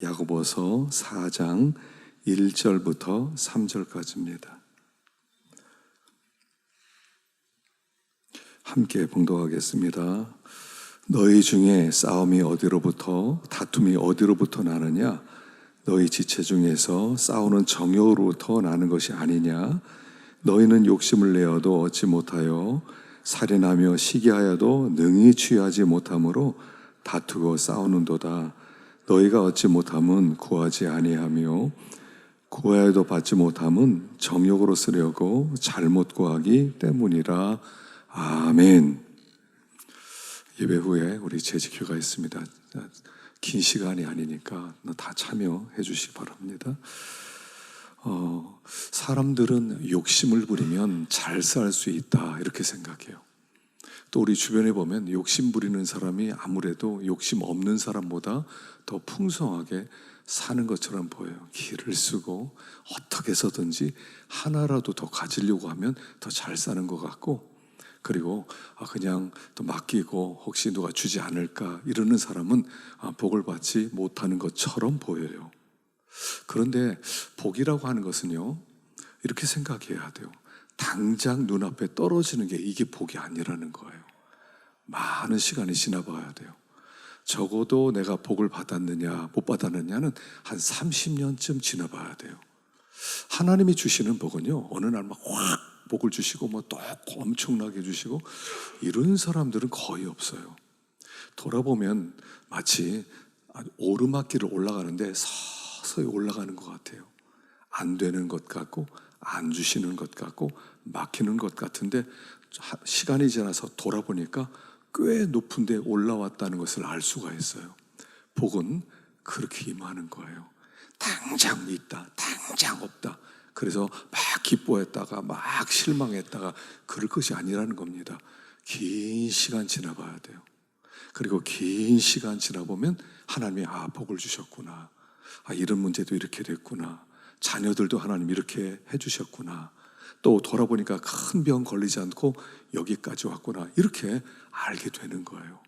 야고보서 4장 1절부터 3절까지입니다. 함께 봉독하겠습니다. 너희 중에 싸움이 어디로부터 다툼이 어디로부터 나느냐? 너희 지체 중에서 싸우는 정욕으로부터 나는 것이 아니냐? 너희는 욕심을 내어도 얻지 못하여 살인하며 시기하여도 능히 취하지 못함으로 다투고 싸우는도다. 너희가 얻지 못함은 구하지 아니하며 구하여도 받지 못함은 정욕으로 쓰려고 잘못 구하기 때문이라. 아멘. 예배 후에 우리 재직회가 있습니다. 긴 시간이 아니니까 다 참여해 주시기 바랍니다. 사람들은 욕심을 부리면 잘 살 수 있다 이렇게 생각해요. 또 우리 주변에 보면 욕심 부리는 사람이 아무래도 욕심 없는 사람보다 더 풍성하게 사는 것처럼 보여요. 기를 쓰고 어떻게 해서든지 하나라도 더 가지려고 하면 더 잘 사는 것 같고, 그리고 그냥 또 맡기고 혹시 누가 주지 않을까 이러는 사람은 복을 받지 못하는 것처럼 보여요. 그런데 복이라고 하는 것은요, 이렇게 생각해야 돼요. 당장 눈앞에 떨어지는 게 이게 복이 아니라는 거예요. 많은 시간이 지나봐야 돼요. 적어도 내가 복을 받았느냐 못 받았느냐는 한 30년쯤 지나봐야 돼요. 하나님이 주시는 복은요, 어느 날 막 확 복을 주시고 또 엄청나게 주시고 이런 사람들은 거의 없어요. 돌아보면 마치 오르막길을 올라가는데 서서히 올라가는 것 같아요. 안 되는 것 같고 안 주시는 것 같고 막히는 것 같은데 시간이 지나서 돌아보니까 꽤 높은 데 올라왔다는 것을 알 수가 있어요. 복은 그렇게 임하는 거예요. 당장 있다, 당장 없다. 그래서 막 기뻐했다가 막 실망했다가 그럴 것이 아니라는 겁니다. 긴 시간 지나봐야 돼요. 그리고 긴 시간 지나보면 하나님이 복을 주셨구나, 이런 문제도 이렇게 됐구나, 자녀들도 하나님 이렇게 해주셨구나, 또 돌아보니까 큰 병 걸리지 않고 여기까지 왔구나, 이렇게 알게 되는 거예요.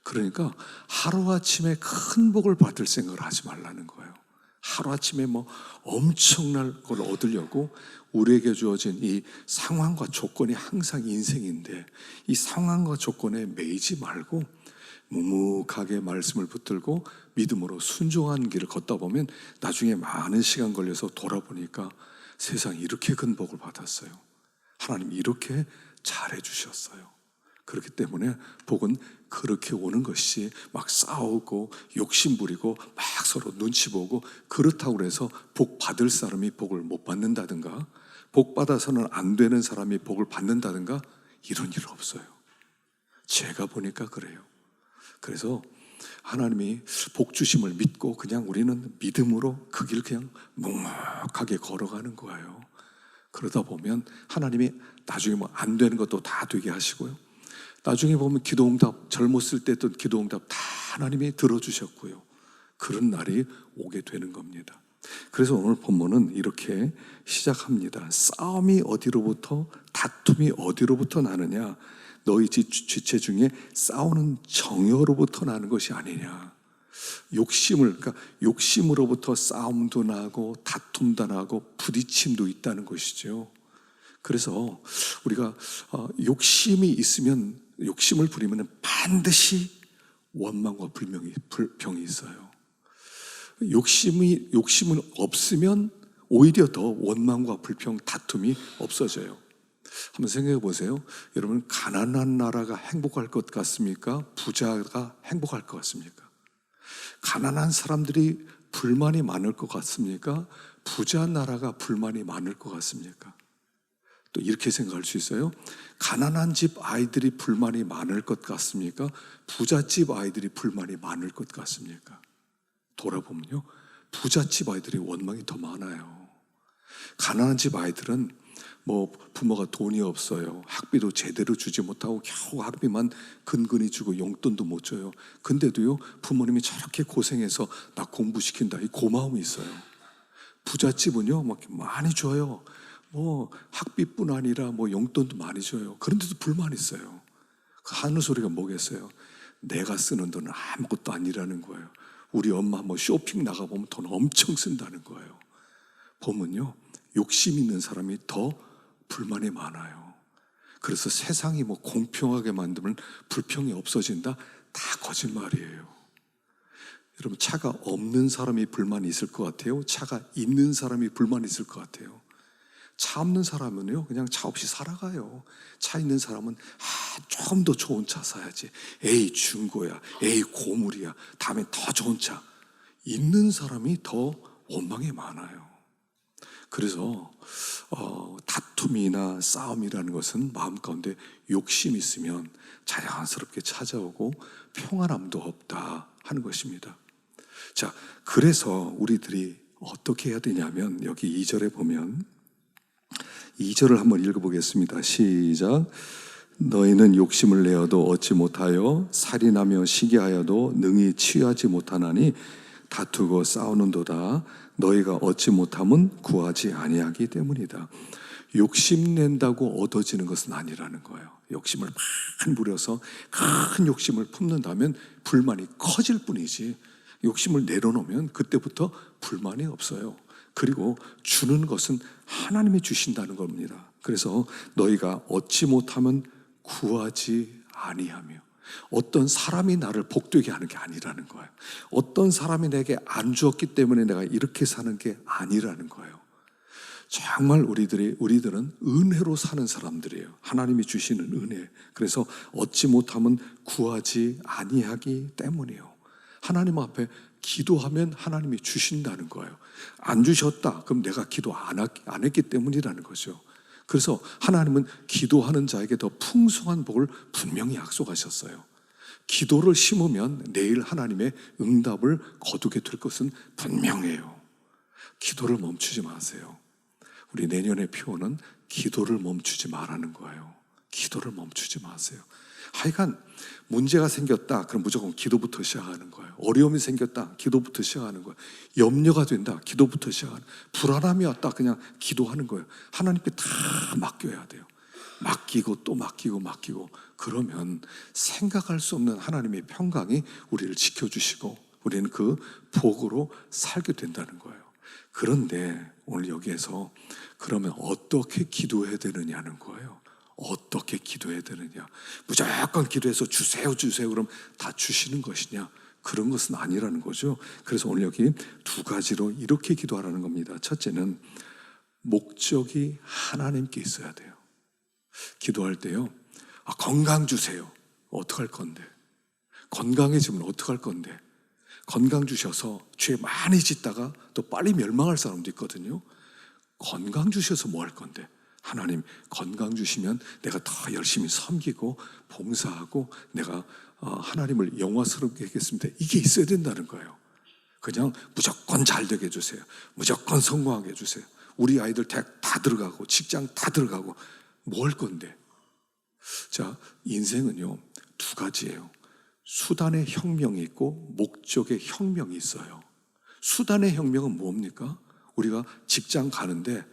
그러니까 하루아침에 큰 복을 받을 생각을 하지 말라는 거예요. 하루아침에 엄청난 걸 얻으려고 우리에게 주어진 이 상황과 조건이 항상 인생인데, 이 상황과 조건에 매이지 말고 묵묵하게 말씀을 붙들고 믿음으로 순종하는 길을 걷다 보면 나중에 많은 시간 걸려서 돌아보니까 세상에 이렇게 큰 복을 받았어요. 하나님 이렇게 잘해 주셨어요. 그렇기 때문에 복은 그렇게 오는 것이 막 싸우고 욕심 부리고 막 서로 눈치 보고 그렇다고 해서 복 받을 사람이 복을 못 받는다든가, 복 받아서는 안 되는 사람이 복을 받는다든가 이런 일 없어요. 제가 보니까 그래요. 그래서 하나님이 복 주심을 믿고 그냥 우리는 믿음으로 그 길 그냥 묵묵하게 걸어가는 거예요. 그러다 보면 하나님이 나중에 안 되는 것도 다 되게 하시고요, 나중에 보면 기도응답, 젊었을 때 했던 기도응답 다 하나님이 들어주셨고요, 그런 날이 오게 되는 겁니다. 그래서 오늘 본문은 이렇게 시작합니다. 싸움이 어디로부터 다툼이 어디로부터 나느냐? 너희 지체 중에 싸우는 정욕으로부터 나는 것이 아니냐. 그러니까 욕심으로부터 싸움도 나고 다툼도 나고 부딪힘도 있다는 것이죠. 그래서 우리가 욕심이 있으면, 욕심을 부리면 반드시 원망과 병이 있어요. 욕심은 없으면 오히려 더 원망과 불평, 다툼이 없어져요. 한번 생각해 보세요. 여러분, 가난한 나라가 행복할 것 같습니까? 부자가 행복할 것 같습니까? 가난한 사람들이 불만이 많을 것 같습니까? 부자 나라가 불만이 많을 것 같습니까? 또 이렇게 생각할 수 있어요. 가난한 집 아이들이 불만이 많을 것 같습니까? 부잣집 아이들이 불만이 많을 것 같습니까? 돌아보면요, 부잣집 아이들이 원망이 더 많아요. 가난한 집 아이들은 부모가 돈이 없어요. 학비도 제대로 주지 못하고 겨우 학비만 근근히 주고 용돈도 못 줘요. 근데도요, 부모님이 저렇게 고생해서 나 공부시킨다, 이 고마움이 있어요. 부잣집은요, 많이 줘요. 학비뿐 아니라 용돈도 많이 줘요. 그런데도 불만이 있어요. 하는 소리가 뭐겠어요? 내가 쓰는 돈은 아무것도 아니라는 거예요. 우리 엄마 뭐 쇼핑 나가보면 돈 엄청 쓴다는 거예요. 보면요, 욕심 있는 사람이 더 불만이 많아요. 그래서 세상이 뭐 공평하게 만들면 불평이 없어진다? 다 거짓말이에요. 여러분, 차가 없는 사람이 불만이 있을 것 같아요? 차가 있는 사람이 불만이 있을 것 같아요? 차 없는 사람은요, 그냥 차 없이 살아가요. 차 있는 사람은 좀 더 좋은 차 사야지. 에이, 중고야. 에이, 고물이야. 다음에 더 좋은 차. 있는 사람이 더 원망이 많아요. 그래서 다툼이나 싸움이라는 것은 마음 가운데 욕심이 있으면 자연스럽게 찾아오고 평안함도 없다 하는 것입니다. 자, 그래서 우리들이 어떻게 해야 되냐면 여기 2절에 보면 2절을 한번 읽어보겠습니다. 시작. 너희는 욕심을 내어도 얻지 못하여 살인하며 시기하여도 능히 취하지 못하나니 다투고 싸우는도다. 너희가 얻지 못함은 구하지 아니하기 때문이다. 욕심낸다고 얻어지는 것은 아니라는 거예요. 욕심을 많이 부려서 큰 욕심을 품는다면 불만이 커질 뿐이지, 욕심을 내려놓으면 그때부터 불만이 없어요. 그리고 주는 것은 하나님이 주신다는 겁니다. 그래서 너희가 얻지 못하면 구하지 아니하며, 어떤 사람이 나를 복되게 하는 게 아니라는 거예요. 어떤 사람이 내게 안 주었기 때문에 내가 이렇게 사는 게 아니라는 거예요. 정말 우리들은 은혜로 사는 사람들이에요. 하나님이 주시는 은혜. 그래서 얻지 못하면 구하지 아니하기 때문이에요. 하나님 앞에 기도하면 하나님이 주신다는 거예요. 안 주셨다, 그럼 내가 기도 안 했기 때문이라는 거죠. 그래서 하나님은 기도하는 자에게 더 풍성한 복을 분명히 약속하셨어요. 기도를 심으면 내일 하나님의 응답을 거두게 될 것은 분명해요. 기도를 멈추지 마세요. 우리 내년의 표어는 기도를 멈추지 말라는 거예요. 기도를 멈추지 마세요. 하여간 문제가 생겼다, 그럼 무조건 기도부터 시작하는 거예요. 어려움이 생겼다, 기도부터 시작하는 거예요. 염려가 된다, 기도부터 시작하는 거예요. 불안함이 왔다, 그냥 기도하는 거예요. 하나님께 다 맡겨야 돼요. 맡기고 또 맡기고 맡기고, 그러면 생각할 수 없는 하나님의 평강이 우리를 지켜주시고 우리는 그 복으로 살게 된다는 거예요. 그런데 오늘 여기에서 그러면 어떻게 기도해야 되느냐는 거예요. 어떻게 기도해야 되느냐. 무조건 기도해서 주세요 주세요 그럼 다 주시는 것이냐, 그런 것은 아니라는 거죠. 그래서 오늘 여기 두 가지로 이렇게 기도하라는 겁니다. 첫째는 목적이 하나님께 있어야 돼요. 기도할 때요, 건강 주세요. 어떡할 건데? 건강해지면 어떡할 건데? 건강 주셔서 죄 많이 짓다가 또 빨리 멸망할 사람도 있거든요. 건강 주셔서 뭐 할 건데? 하나님 건강 주시면 내가 더 열심히 섬기고 봉사하고 내가 하나님을 영화스럽게 하겠습니다. 이게 있어야 된다는 거예요. 그냥 무조건 잘 되게 해주세요. 무조건 성공하게 해주세요. 우리 아이들 대학 다 들어가고 직장 다 들어가고 뭐 할 건데? 자, 인생은요 두 가지예요. 수단의 혁명이 있고 목적의 혁명이 있어요. 수단의 혁명은 뭡니까? 우리가 직장 가는데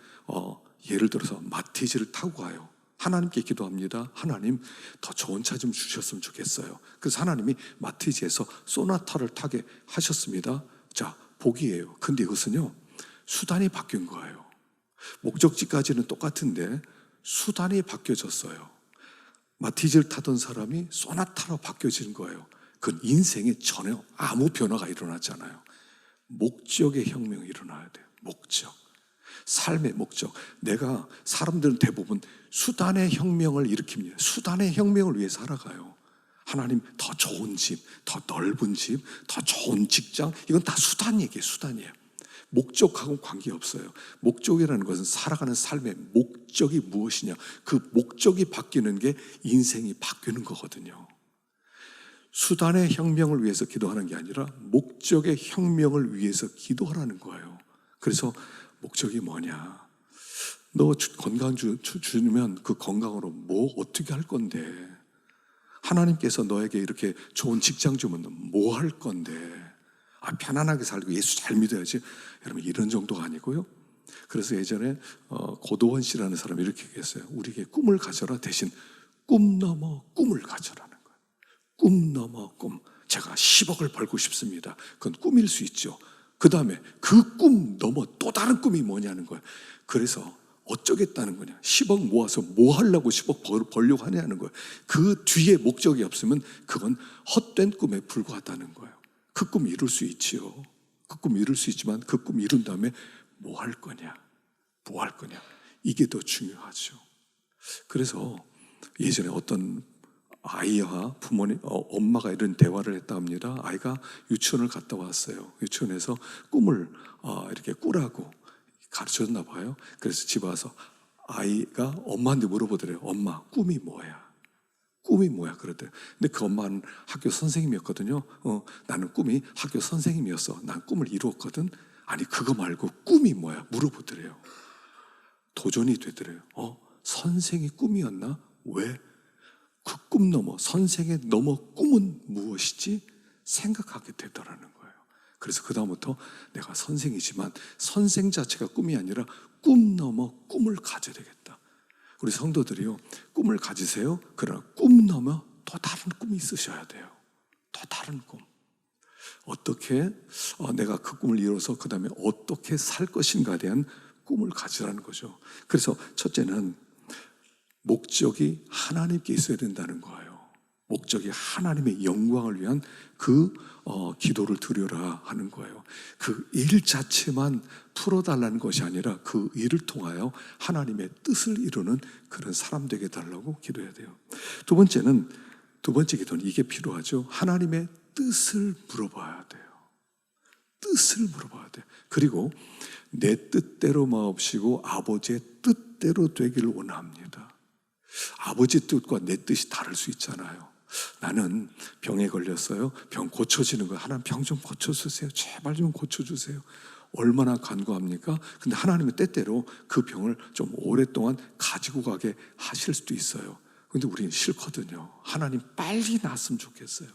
예를 들어서 마티즈를 타고 가요. 하나님께 기도합니다. 하나님 더 좋은 차 좀 주셨으면 좋겠어요. 그래서 하나님이 마티즈에서 소나타를 타게 하셨습니다. 자, 복이에요. 근데 이것은요 수단이 바뀐 거예요. 목적지까지는 똑같은데 수단이 바뀌어졌어요. 마티즈를 타던 사람이 소나타로 바뀌어진 거예요. 그건 인생에 전혀 아무 변화가 일어나잖아요. 목적의 혁명이 일어나야 돼요. 목적, 삶의 목적. 내가 사람들은 대부분 수단의 혁명을 일으킵니다. 수단의 혁명을 위해 살아가요. 하나님 더 좋은 집, 더 넓은 집, 더 좋은 직장, 이건 다 수단 얘기예요. 수단이에요. 목적하고는 관계없어요. 목적이라는 것은 살아가는 삶의 목적이 무엇이냐, 그 목적이 바뀌는 게 인생이 바뀌는 거거든요. 수단의 혁명을 위해서 기도하는 게 아니라 목적의 혁명을 위해서 기도하라는 거예요. 그래서 목적이 뭐냐? 너 건강 주면 그 건강으로 뭐 어떻게 할 건데? 하나님께서 너에게 이렇게 좋은 직장 주면 뭐 할 건데? 편안하게 살고 예수 잘 믿어야지. 여러분 이런 정도가 아니고요. 그래서 예전에 고도원 씨라는 사람이 이렇게 얘기했어요. 우리에게 꿈을 가져라 대신 꿈 넘어 꿈을 가져라는 거예요. 꿈 넘어 꿈. 제가 10억을 벌고 싶습니다. 그건 꿈일 수 있죠. 그 다음에 그 꿈 넘어 또 다른 꿈이 뭐냐는 거예요. 그래서 어쩌겠다는 거냐. 10억 모아서 뭐 하려고 10억 벌려고 하냐는 거예요. 그 뒤에 목적이 없으면 그건 헛된 꿈에 불과하다는 거예요. 그 꿈 이룰 수 있지요. 그 꿈 이룰 수 있지만 그 꿈 이룬 다음에 뭐 할 거냐. 뭐 할 거냐. 이게 더 중요하죠. 그래서 예전에 어떤 아이와 부모님, 엄마가 이런 대화를 했다 합니다. 아이가 유치원을 갔다 왔어요. 유치원에서 꿈을 이렇게 꾸라고 가르쳐줬나 봐요. 그래서 집에 와서 아이가 엄마한테 물어보더래요. 엄마, 꿈이 뭐야? 꿈이 뭐야? 그러더래요. 근데 그 엄마는 학교 선생님이었거든요. 나는 꿈이 학교 선생님이었어. 난 꿈을 이루었거든. 아니, 그거 말고 꿈이 뭐야? 물어보더래요. 도전이 되더래요. 선생이 꿈이었나? 왜? 그 꿈 넘어, 선생의 넘어 꿈은 무엇이지? 생각하게 되더라는 거예요. 그래서 그 다음부터 내가 선생이지만 선생 자체가 꿈이 아니라 꿈 넘어 꿈을 가져야 되겠다. 우리 성도들이요, 꿈을 가지세요. 그러나 꿈 넘어 또 다른 꿈이 있으셔야 돼요. 또 다른 꿈. 어떻게 내가 그 꿈을 이뤄서 그 다음에 어떻게 살 것인가에 대한 꿈을 가지라는 거죠. 그래서 첫째는 목적이 하나님께 있어야 된다는 거예요. 목적이 하나님의 영광을 위한 그 기도를 드려라 하는 거예요. 그 일 자체만 풀어달라는 것이 아니라 그 일을 통하여 하나님의 뜻을 이루는 그런 사람 되게 달라고 기도해야 돼요. 두 번째 기도는 이게 필요하죠. 하나님의 뜻을 물어봐야 돼요. 뜻을 물어봐야 돼요. 그리고 내 뜻대로 마옵시고 아버지의 뜻대로 되기를 원합니다. 아버지 뜻과 내 뜻이 다를 수 있잖아요. 나는 병에 걸렸어요. 병 고쳐지는 거예요. 하나님 병 좀 고쳐주세요. 제발 좀 고쳐주세요. 얼마나 간구합니까? 근데 하나님의 때때로 그 병을 좀 오랫동안 가지고 가게 하실 수도 있어요. 근데 우리는 싫거든요. 하나님 빨리 낫으면 좋겠어요.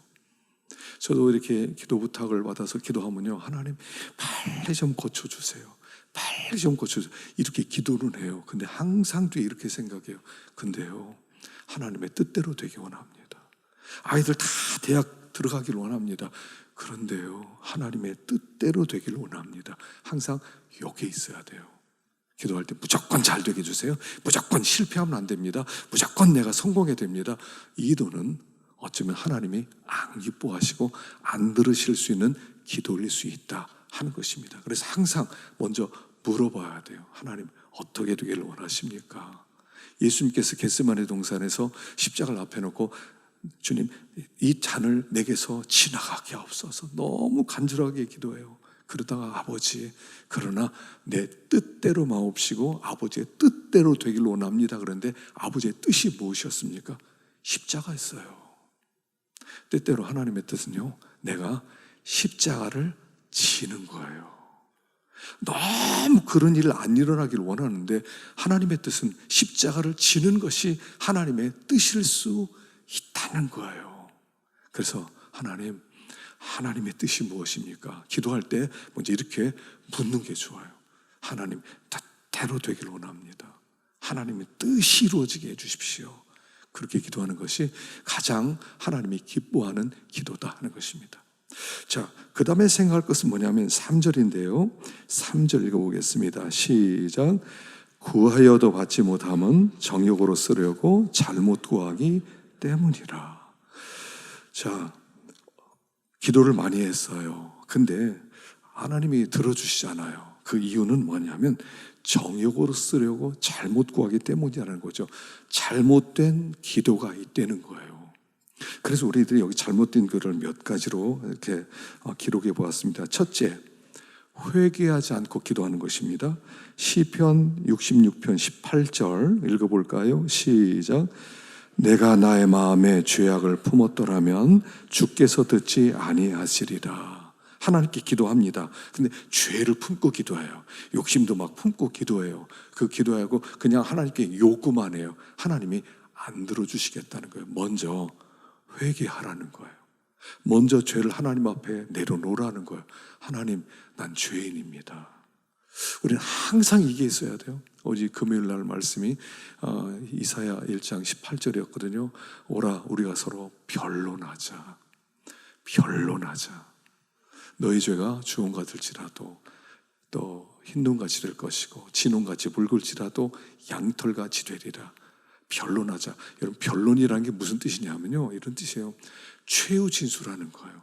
저도 이렇게 기도 부탁을 받아서 기도하면요, 하나님 빨리 좀 고쳐주세요. 빨리 좀 고쳐주세요. 이렇게 기도는 해요. 근데 항상 뒤에 이렇게 생각해요. 근데요, 하나님의 뜻대로 되기 원합니다. 아이들 다 대학 들어가길 원합니다. 그런데요, 하나님의 뜻대로 되길 원합니다. 항상 여기에 있어야 돼요. 기도할 때 무조건 잘 되게 해주세요. 무조건 실패하면 안 됩니다. 무조건 내가 성공해야 됩니다. 이 기도는 어쩌면 하나님이 안 기뻐하시고 안 들으실 수 있는 기도일 수 있다 하는 것입니다. 그래서 항상 먼저 물어봐야 돼요. 하나님 어떻게 되기를 원하십니까? 예수님께서 겟세마네 동산에서 십자가를 앞에 놓고 주님, 이 잔을 내게서 지나가게 하옵소서 너무 간절하게 기도해요. 그러다가 아버지, 그러나 내 뜻대로 마옵시고 아버지의 뜻대로 되기를 원합니다. 그런데 아버지의 뜻이 무엇이었습니까? 십자가였어요. 때때로 하나님의 뜻은요, 내가 십자가를 지는 거예요. 너무 그런 일 안 일어나기를 원하는데 하나님의 뜻은 십자가를 지는 것이 하나님의 뜻일 수 있다는 거예요. 그래서 하나님의 뜻이 무엇입니까? 기도할 때 먼저 이렇게 묻는 게 좋아요. 하나님 뜻대로 되기를 원합니다. 하나님의 뜻이 이루어지게 해주십시오. 그렇게 기도하는 것이 가장 하나님이 기뻐하는 기도다 하는 것입니다. 자, 그 다음에 생각할 것은 뭐냐면 3절인데요. 3절 읽어보겠습니다. 시작. 구하여도 받지 못함은 정욕으로 쓰려고 잘못 구하기 때문이라. 자, 기도를 많이 했어요. 근데 하나님이 들어주시잖아요. 그 이유는 뭐냐면 정욕으로 쓰려고 잘못 구하기 때문이라는 거죠. 잘못된 기도가 있다는 거예요. 그래서 우리들이 여기 잘못된 글을 몇 가지로 이렇게 기록해 보았습니다. 첫째, 회개하지 않고 기도하는 것입니다. 시편 66편 18절 읽어볼까요? 시작. 내가 나의 마음에 죄악을 품었더라면 주께서 듣지 아니하시리라. 하나님께 기도합니다. 근데 죄를 품고 기도해요. 욕심도 막 품고 기도해요. 그 기도하고 그냥 하나님께 요구만 해요. 하나님이 안 들어주시겠다는 거예요. 먼저 회개하라는 거예요. 먼저 죄를 하나님 앞에 내려놓으라는 거예요. 하나님, 난 죄인입니다. 우리는 항상 이게 있어야 돼요. 어제 금요일 날 말씀이 이사야 1장 18절이었거든요. 오라, 우리가 서로 변론하자. 변론하자. 너희 죄가 주홍같을지라도 또 흰눈같이 될 것이고 진홍같이 붉을지라도 양털같이 되리라. 변론하자. 여러분, 변론이라는 게 무슨 뜻이냐면요, 이런 뜻이에요. 최후 진술하는 거예요.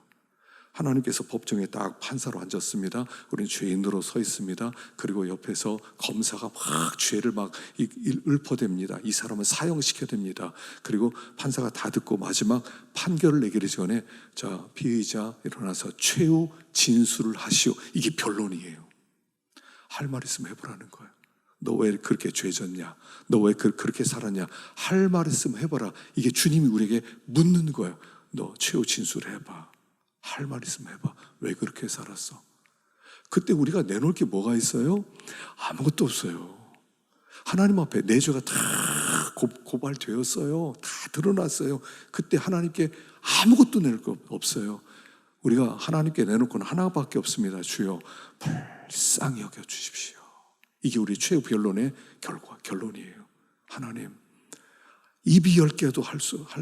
하나님께서 법정에 딱 판사로 앉았습니다. 우리는 죄인으로 서 있습니다. 그리고 옆에서 검사가 막 죄를 막 읊어댑니다. 이 사람은 사형시켜야 됩니다. 그리고 판사가 다 듣고 마지막 판결을 내기를 전에, 자, 피의자 일어나서 최후 진술을 하시오. 이게 변론이에요. 할 말 있으면 해보라는 거예요. 너 왜 그렇게 죄졌냐? 너 왜 그렇게 살았냐? 할 말 있으면 해봐라. 이게 주님이 우리에게 묻는 거예요. 너 최후 진술해봐. 할 말 있으면 해봐. 왜 그렇게 살았어? 그때 우리가 내놓을 게 뭐가 있어요? 아무것도 없어요. 하나님 앞에 내 죄가 다 고발되었어요. 다 드러났어요. 그때 하나님께 아무것도 내놓을 거 없어요. 우리가 하나님께 내놓을 건 하나밖에 없습니다. 주여, 불쌍히 여겨 주십시오. 이게 우리 최후 변론의 결론이에요. 하나님, 입이 10개여도 할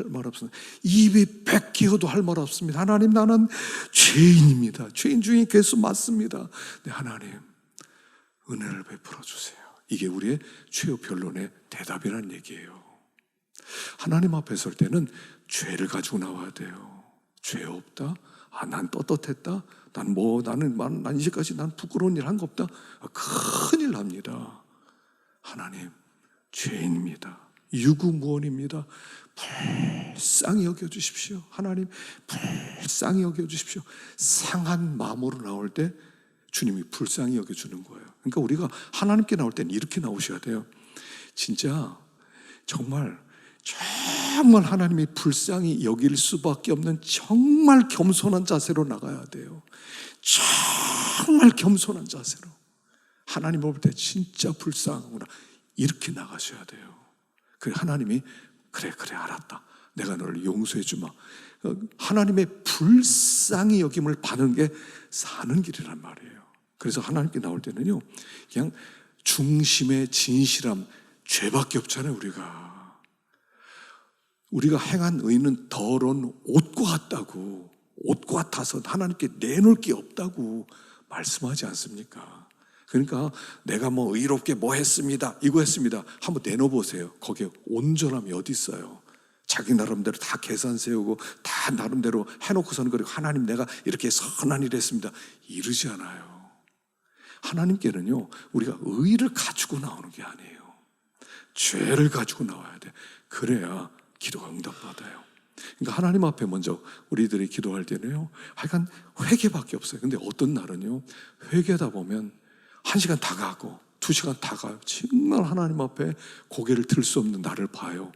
말 없습니다. 입이 100개여도 할 말 없습니다. 하나님, 나는 죄인입니다. 죄인 중에 괴수 맞습니다. 네, 하나님, 은혜를 베풀어 주세요. 이게 우리의 최후 변론의 대답이라는 얘기예요. 하나님 앞에 설 때는 죄를 가지고 나와야 돼요. 죄 없다? 난 떳떳했다? 난 이제까지 난 부끄러운 일 한 거 없다? 큰일 납니다. 하나님, 죄인입니다. 유구무원입니다. 불쌍히 여겨주십시오. 하나님, 불쌍히 여겨주십시오. 상한 마음으로 나올 때 주님이 불쌍히 여겨주는 거예요. 그러니까 우리가 하나님께 나올 때는 이렇게 나오셔야 돼요. 진짜 정말 하나님이 불쌍히 여길 수밖에 없는 정말 겸손한 자세로 나가야 돼요. 정말 겸손한 자세로. 하나님 볼 때 진짜 불쌍하구나, 이렇게 나가셔야 돼요. 그래, 하나님이 그래 알았다, 내가 너를 용서해 주마. 하나님의 불쌍히 여김을 받는 게 사는 길이란 말이에요. 그래서 하나님께 나올 때는요, 그냥 중심의 진실함, 죄밖에 없잖아요. 우리가 행한 의는 더러운 옷과 같다고, 옷과 같아서 하나님께 내놓을 게 없다고 말씀하지 않습니까? 그러니까 내가 뭐 의롭게 뭐 했습니다, 이거 했습니다, 한번 내놓아보세요. 거기에 온전함이 어디 있어요? 자기 나름대로 다 계산 세우고 다 나름대로 해놓고서는, 그리고 하나님, 내가 이렇게 선한 일 했습니다, 이러지 않아요. 하나님께는요, 우리가 의를 가지고 나오는 게 아니에요. 죄를 가지고 나와야 돼. 그래야 기도가 응답받아요. 그러니까 하나님 앞에 먼저 우리들이 기도할 때는요, 하여간 회개밖에 없어요. 근데 어떤 날은요, 회개하다 보면 1시간 다 가고 2시간 다 가요. 정말 하나님 앞에 고개를 들 수 없는 날을 봐요.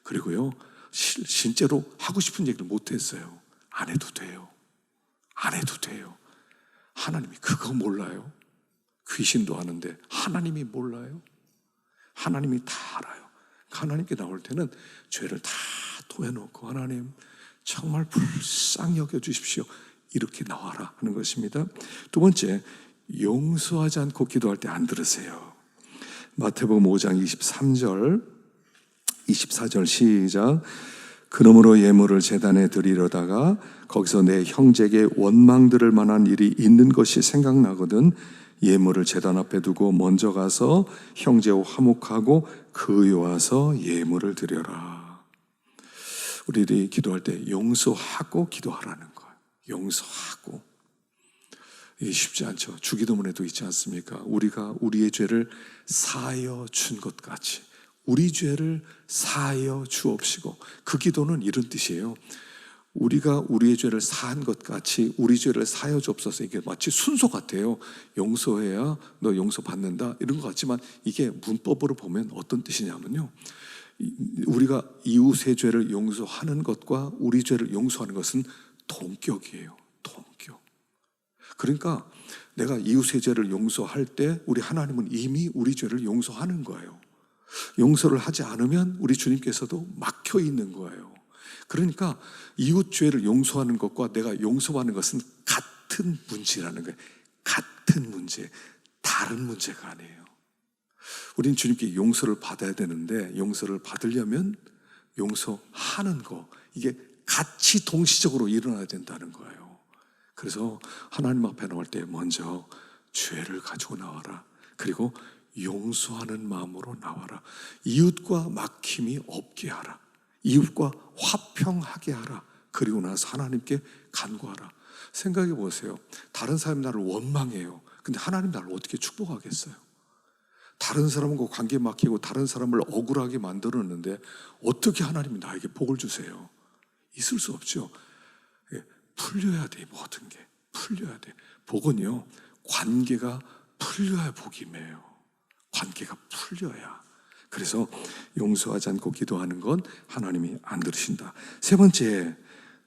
그리고요, 실제로 하고 싶은 얘기를 못했어요. 안 해도 돼요. 하나님이 그거 몰라요? 귀신도 아는데 하나님이 몰라요? 하나님이 다 알아요. 하나님께 나올 때는 죄를 다 토해놓고, 하나님, 정말 불쌍히 여겨주십시오, 이렇게 나와라 하는 것입니다. 두 번째, 용서하지 않고 기도할 때 안 들으세요. 마태복음 5장 24절 시작. 그러므로 예물을 제단에 드리려다가 거기서 내 형제에게 원망 들을 만한 일이 있는 것이 생각나거든 예물을 제단 앞에 두고 먼저 가서 형제와 화목하고 그에 와서 예물을 드려라. 우리들이 기도할 때 용서하고 기도하라는 거예요. 용서하고. 이게 쉽지 않죠. 주기도문에도 있지 않습니까? 우리가 우리의 죄를 사하여 준 것 같이 우리 죄를 사하여 주옵시고. 그 기도는 이런 뜻이에요. 우리가 우리의 죄를 사한 것 같이 우리 죄를 사하여 주옵소서. 이게 마치 순서 같아요. 용서해야 너 용서받는다, 이런 것 같지만, 이게 문법으로 보면 어떤 뜻이냐면요, 우리가 이웃의 죄를 용서하는 것과 우리 죄를 용서하는 것은 동격이에요. 동격. 그러니까 내가 이웃의 죄를 용서할 때 우리 하나님은 이미 우리 죄를 용서하는 거예요. 용서를 하지 않으면 우리 주님께서도 막혀 있는 거예요. 그러니까 이웃 죄를 용서하는 것과 내가 용서하는 것은 같은 문제라는 거예요. 같은 문제, 다른 문제가 아니에요. 우린 주님께 용서를 받아야 되는데, 용서를 받으려면 용서하는 거, 이게 같이 동시적으로 일어나야 된다는 거예요. 그래서 하나님 앞에 나올 때 먼저 죄를 가지고 나와라. 그리고 용서하는 마음으로 나와라. 이웃과 막힘이 없게 하라. 이웃과 화평하게 하라. 그리고 나서 하나님께 간구하라. 생각해 보세요. 다른 사람이 나를 원망해요. 근데 하나님 나를 어떻게 축복하겠어요? 다른 사람과 관계 막히고 다른 사람을 억울하게 만들었는데 어떻게 하나님이 나에게 복을 주세요? 있을 수 없죠. 풀려야 돼. 모든 게 풀려야 돼. 복은요, 관계가 풀려야 복이 임해요. 관계가 풀려야. 그래서 용서하지 않고 기도하는 건 하나님이 안 들으신다. 세 번째,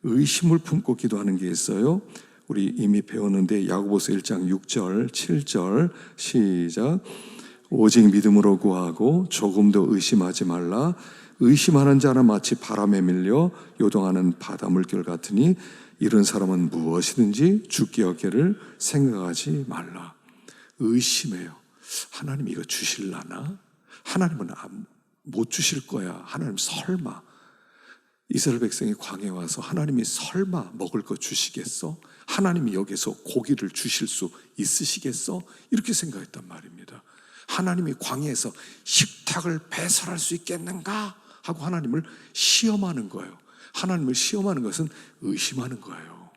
의심을 품고 기도하는 게 있어요. 우리 이미 배웠는데 야고보서 1장 6절 7절 시작. 오직 믿음으로 구하고 조금도 의심하지 말라. 의심하는 자는 마치 바람에 밀려 요동하는 바다 물결 같으니 이런 사람은 무엇이든지 죽게 얻기를 생각하지 말라. 의심해요. 하나님 이거 주실라나? 하나님은 못 주실 거야. 하나님 설마. 이스라엘 백성이 광야에 와서 하나님이 설마 먹을 거 주시겠어? 하나님이 여기서 고기를 주실 수 있으시겠어? 이렇게 생각했단 말입니다. 하나님이 광야에서 식탁을 배설할 수 있겠는가? 하고 하나님을 시험하는 거예요. 하나님을 시험하는 것은 의심하는 거예요.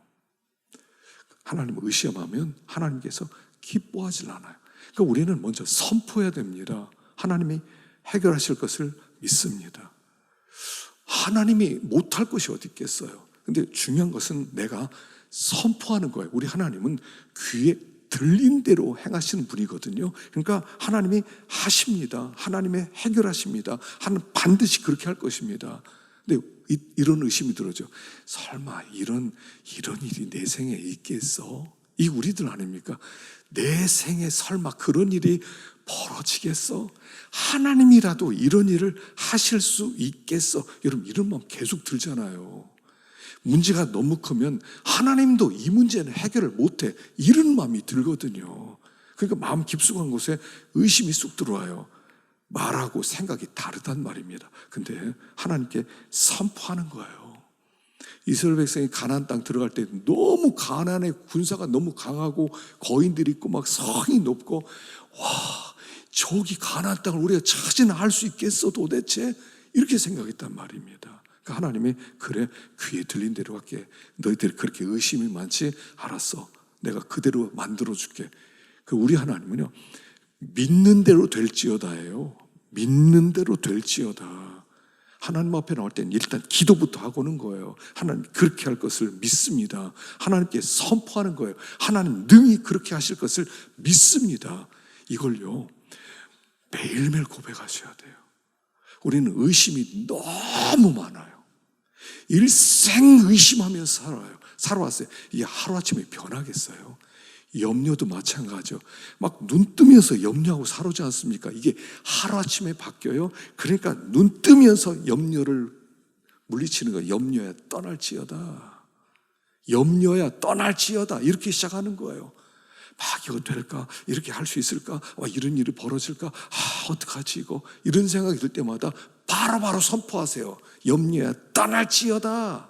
하나님을 의심하면 하나님께서 기뻐하지 않아요. 그러니까 우리는 먼저 선포해야 됩니다. 하나님이 해결하실 것을 믿습니다. 하나님이 못할 것이 어디 있겠어요? 근데 중요한 것은 내가 선포하는 거예요. 우리 하나님은 귀에 들린 대로 행하시는 분이거든요. 그러니까 하나님이 하십니다. 하나님이 해결하십니다. 하나님 반드시 그렇게 할 것입니다. 근데 이런 의심이 들어죠. 설마 이런 일이 내 생에 있겠어? 이 우리들 아닙니까? 내 생에 설마 그런 일이 벌어지겠어? 하나님이라도 이런 일을 하실 수 있겠어? 여러분 이런 마음 계속 들잖아요. 문제가 너무 크면 하나님도 이 문제는 해결을 못해. 이런 마음이 들거든요. 그러니까 마음 깊숙한 곳에 의심이 쑥 들어와요. 말하고 생각이 다르단 말입니다. 근데 하나님께 선포하는 거예요. 이스라엘 백성이 가나안 땅 들어갈 때 너무 가나안의 군사가 너무 강하고 거인들이 있고 막 성이 높고 와 저기 가나안 땅을 우리가 차지할 수 있겠어 도대체? 이렇게 생각했단 말입니다. 그러니까 하나님이 그래 귀에 들린 대로 할게. 너희들이 그렇게 의심이 많지? 알았어. 내가 그대로 만들어줄게. 우리 하나님은요 믿는 대로 될지어다예요. 믿는 대로 될지어다. 하나님 앞에 나올 때는 일단 기도부터 하고는 거예요. 하나님 그렇게 할 것을 믿습니다. 하나님께 선포하는 거예요. 하나님 능히 그렇게 하실 것을 믿습니다. 이걸요 매일매일 고백하셔야 돼요. 우리는 의심이 너무 많아요. 일생 의심하면서 살아왔어요. 이게 하루아침에 변하겠어요? 염려도 마찬가지죠. 막 눈 뜨면서 염려하고 살아오지 않습니까? 이게 하루아침에 바뀌어요. 그러니까 눈 뜨면서 염려를 물리치는 거예요. 염려야 떠날지어다. 염려야 떠날지어다. 이렇게 시작하는 거예요. 막 이거 될까? 이렇게 할 수 있을까? 이런 일이 벌어질까? 어떡하지 이거? 이런 생각이 들 때마다 바로바로 선포하세요. 염려야 떠날지어다.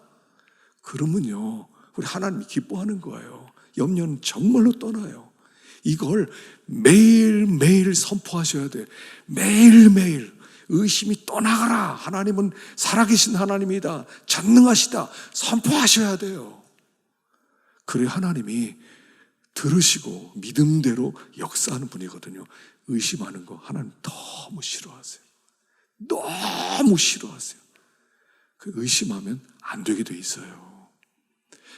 그러면요 우리 하나님이 기뻐하는 거예요. 염려는 정말로 떠나요. 이걸 매일매일 선포하셔야 돼요. 매일매일 의심이 떠나가라. 하나님은 살아계신 하나님이다. 전능하시다. 선포하셔야 돼요. 그래 하나님이 들으시고 믿음대로 역사하는 분이거든요. 의심하는 거 하나님 너무 싫어하세요. 너무 싫어하세요. 그 의심하면 안 되게 돼 있어요.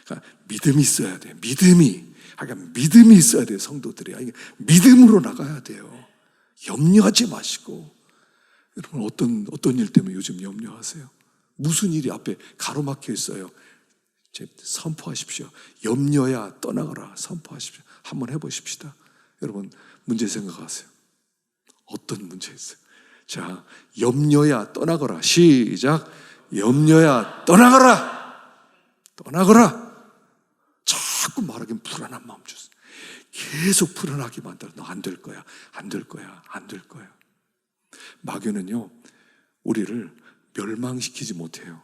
그러니까 믿음이 있어야 돼요. 믿음이 있어야 돼요. 성도들이 믿음으로 나가야 돼요. 염려하지 마시고. 여러분 어떤 일 때문에 요즘 염려하세요? 무슨 일이 앞에 가로막혀 있어요? 선포하십시오. 염려야 떠나가라. 선포하십시오. 한번 해보십시다. 여러분 문제 생각하세요. 어떤 문제 있어요? 자, 염려야 떠나거라. 시작. 염려야 떠나거라. 떠나거라. 자꾸 말하기엔 불안한 마음 주세요. 계속 불안하게 만들어. 너 안 될 거야. 안 될 거야. 안 될 거야. 마귀는요 우리를 멸망시키지 못해요.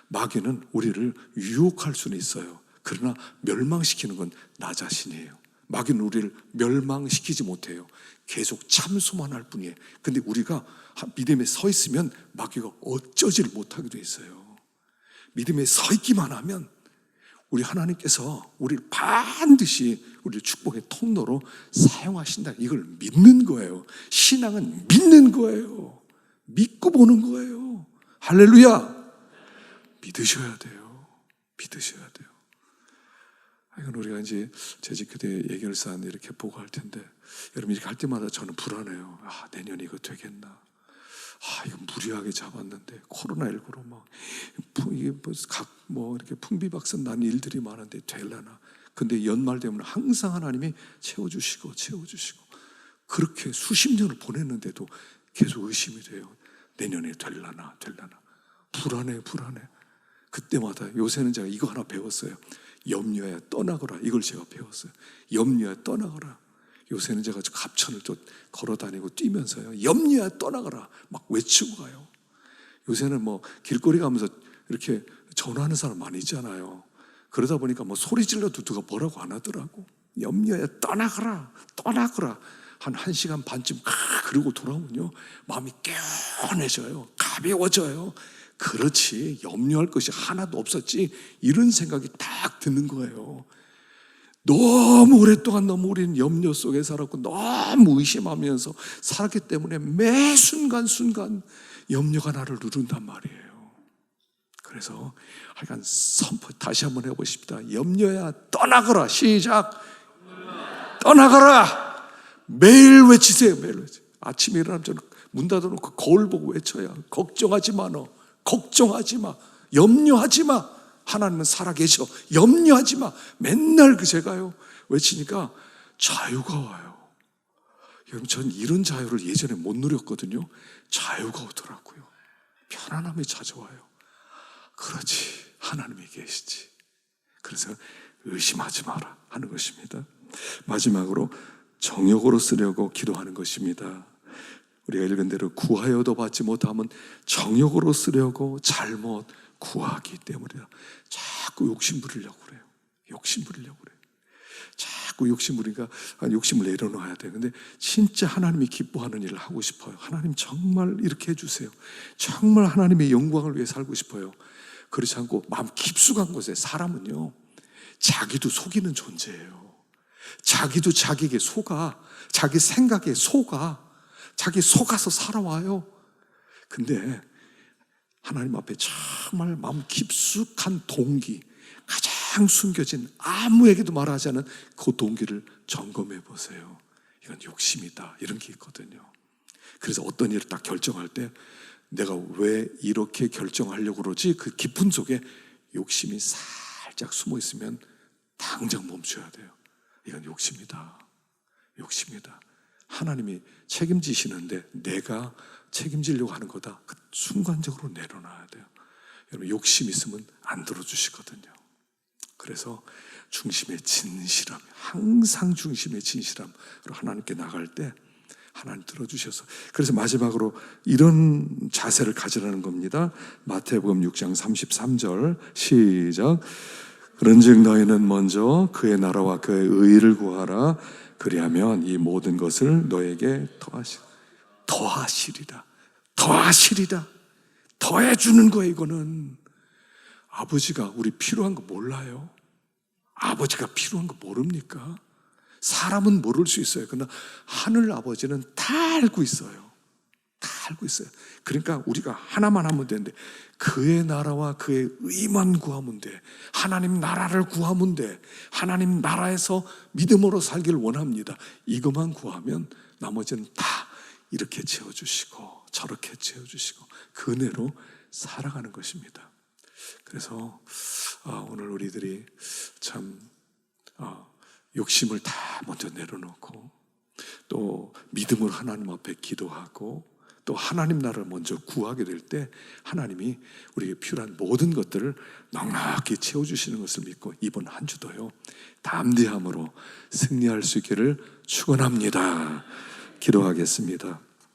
마귀는 우리를 유혹할 수는 있어요. 그러나 멸망시키는 건 나 자신이에요. 마귀는 우리를 멸망시키지 못해요. 계속 참소만 할 뿐이에요. 근데 우리가 믿음에 서 있으면 마귀가 어쩌지를 못하게 돼 있어요. 믿음에 서 있기만 하면 우리 하나님께서 우리를 반드시 우리 축복의 통로로 사용하신다. 이걸 믿는 거예요. 신앙은 믿는 거예요. 믿고 보는 거예요. 할렐루야. 믿으셔야 돼요. 믿으셔야 돼요. 이건 우리가 이제 재직교대 예결산 이렇게 보고 할 텐데, 여러분 이렇게 할 때마다 저는 불안해요. 내년에 이거 되겠나? 이거 무리하게 잡았는데 코로나19로 막 이게 이렇게 풍비박산 난 일들이 많은데 될라나? 근데 연말 되면 항상 하나님이 채워주시고 그렇게 수십 년을 보냈는데도 계속 의심이 돼요. 내년에 될라나? 불안해. 그때마다 요새는 제가 이거 하나 배웠어요. 염려야 떠나거라. 이걸 제가 배웠어요. 염려야 떠나거라. 요새는 제가 갑천을 또 걸어다니고 뛰면서요, 염려야 떠나거라 막 외치고 가요. 요새는 뭐 길거리 가면서 이렇게 전화하는 사람 많이 있잖아요. 그러다 보니까 뭐 소리 질러도 누가 뭐라고 안 하더라고. 염려야 떠나거라. 한 1시간 반쯤 그러고 돌아오면요, 마음이 개운해져요. 가벼워져요. 그렇지, 염려할 것이 하나도 없었지, 이런 생각이 딱 드는 거예요. 너무 오랫동안 우리는 염려 속에 살았고 너무 의심하면서 살았기 때문에 매 순간 염려가 나를 누른단 말이에요. 그래서 하여간 선포 다시 한번 해보십시다. 염려야 떠나거라. 시작. 떠나거라. 매일 외치세요. 매일 외치. 아침에 일어나면 저는 문 닫아놓고 거울 보고 외쳐요. 걱정하지 마. 너 걱정하지 마. 염려하지 마. 하나님은 살아계셔. 염려하지 마. 맨날 제가요 외치니까 자유가 와요. 여러분, 전 이런 자유를 예전에 못 누렸거든요. 자유가 오더라고요. 편안함이 찾아와요. 그렇지, 하나님이 계시지. 그래서 의심하지 마라 하는 것입니다. 마지막으로 정욕으로 쓰려고 기도하는 것입니다. 우리가 읽은 대로 구하여도 받지 못하면 정욕으로 쓰려고 잘못 구하기 때문이다. 자꾸 욕심 부리려고 그래요. 자꾸 욕심 부리니까 욕심을 내려놔야 돼요. 근데 진짜 하나님이 기뻐하는 일을 하고 싶어요. 하나님 정말 이렇게 해주세요. 정말 하나님의 영광을 위해 살고 싶어요. 그렇지 않고 마음 깊숙한 곳에 사람은요, 자기도 속이는 존재예요. 자기도 자기에게 속아. 자기 생각에 속아. 자기 속아서 살아와요. 근데 하나님 앞에 정말 마음 깊숙한 동기, 가장 숨겨진 아무에게도 말하지 않은 그 동기를 점검해 보세요. 이건 욕심이다, 이런 게 있거든요. 그래서 어떤 일을 딱 결정할 때 내가 왜 이렇게 결정하려고 그러지? 그 깊은 속에 욕심이 살짝 숨어 있으면 당장 멈춰야 돼요. 이건 욕심이다. 하나님이 책임지시는데 내가 책임지려고 하는 거다. 그 순간적으로 내려놔야 돼요. 여러분, 욕심 있으면 안 들어주시거든요. 그래서 중심의 진실함, 항상 중심의 진실함으로 하나님께 나갈 때 하나님 들어주셔서, 그래서 마지막으로 이런 자세를 가지라는 겁니다. 마태복음 6장 33절 시작. 그런즉 너희는 먼저 그의 나라와 그의 의를 구하라. 그리하면 이 모든 것을 너에게 더하시리라. 더해주는 거예요. 이거는 아버지가 우리 필요한 거 몰라요? 아버지가 필요한 거 모릅니까? 사람은 모를 수 있어요. 그러나 하늘 아버지는 다 알고 있어요. 그러니까 우리가 하나만 하면 되는데, 그의 나라와 그의 의만 구하면 돼. 하나님 나라를 구하면 돼. 하나님 나라에서 믿음으로 살기를 원합니다. 이것만 구하면 나머지는 다 이렇게 채워주시고 저렇게 채워주시고 그 은혜로 살아가는 것입니다. 그래서 오늘 우리들이 참 욕심을 다 먼저 내려놓고 또 믿음으로 하나님 앞에 기도하고 또 하나님 나라를 먼저 구하게 될 때 하나님이 우리에게 필요한 모든 것들을 넉넉히 채워주시는 것을 믿고 이번 한 주도요 담대함으로 승리할 수 있기를 축원합니다. 기도하겠습니다.